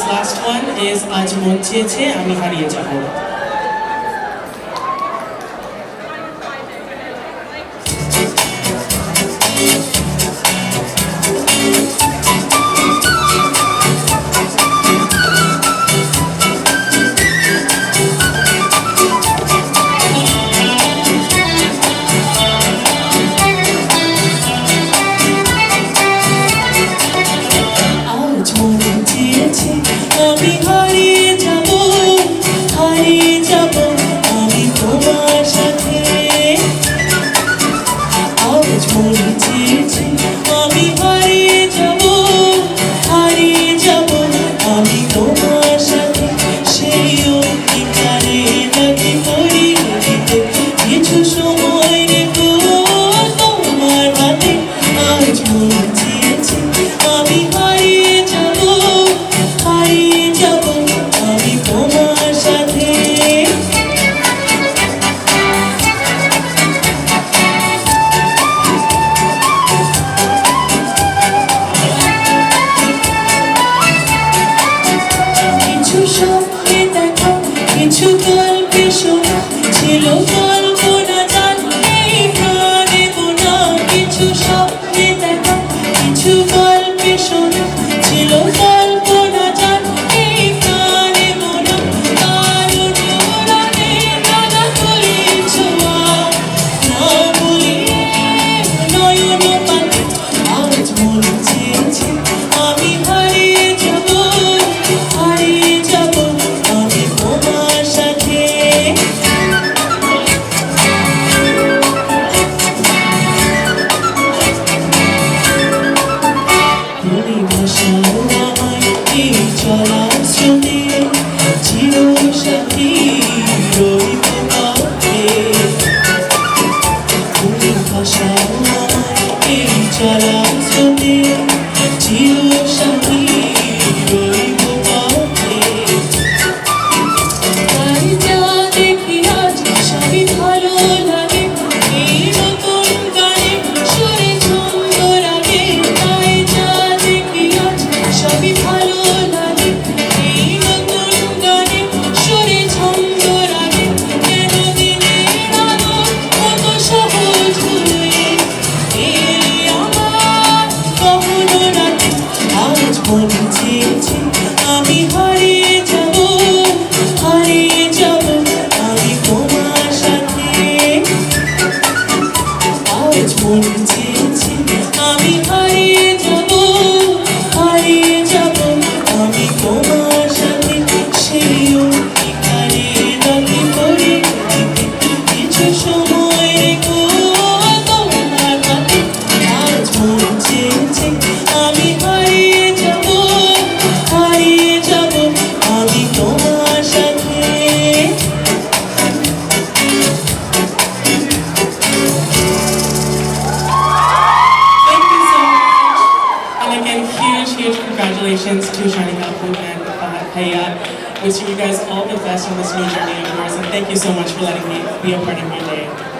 last one is আজ মন চেয়েছে আমি হারিয়ে যাব। আমি হারিয়ে যাব আমি তোমার সাথে আজ মনে চেয়েছে আমি হারিয়ে যাব আমি তোমার সাথে সেই অধিকারে নাকি পরিণতিতে কিছু সময় রেখো তোমার হাতে আজ মনে চেয়েছে আমি হারিয়ে যাব আমি তোমার সাথে কিছু স্বপ্নে দেখা কিছু গল্পে শোনা ছিল কল্পনা জানতে প্রাণে গোনা কিছু স্বপ্নে দেখা কিছু গল্পে শোনা ছিল কল্পনা জানতে প্রাণে গোনা তার অনুরণে নানা করে ছোঁয়া না বলিয়ে নয়ন পানে আজ মনে চেয়েছে আমি হারিয়ে যাব আমি তোমার সাথে তুমি ভাষাও আমায় এই চলা স্রোতে চিরসাথী রইব পথে তুমি ভাষাও আমায় এই চলা স্রোতে চিরসাথী রইব পথে তাই যা দেখি আজ সবই ভালো লাগে এই নতুন গানে সুরে ছন্দ রাগে তাই যা দেখি আজ সবই ভালো লাগে এই নতুন গানে সুরে ছন্দ রাগে কেন দিনের আলো কত সহজ হয়ে এলি আমার কখনো রাতে আজ মনে চেয়েছে আমি হারিয়ে যাব আমি তোমার সাথে আজ মনে চেয়েছে আমি হারিয়ে যাব আমি তোমার সাথে সেই অধিকারে নাকি পরিণতিতে কিছু সময় রেখো তোমার হাতে আজ মনে চেয়েছে আমি হারিয়ে যাব আমি তোমার সাথে Thank you so much. And again, huge congratulations to Shining Kapu and Haya. Wishing you guys all the best on this new journey of yours. And thank you so much for letting me be a part of your day.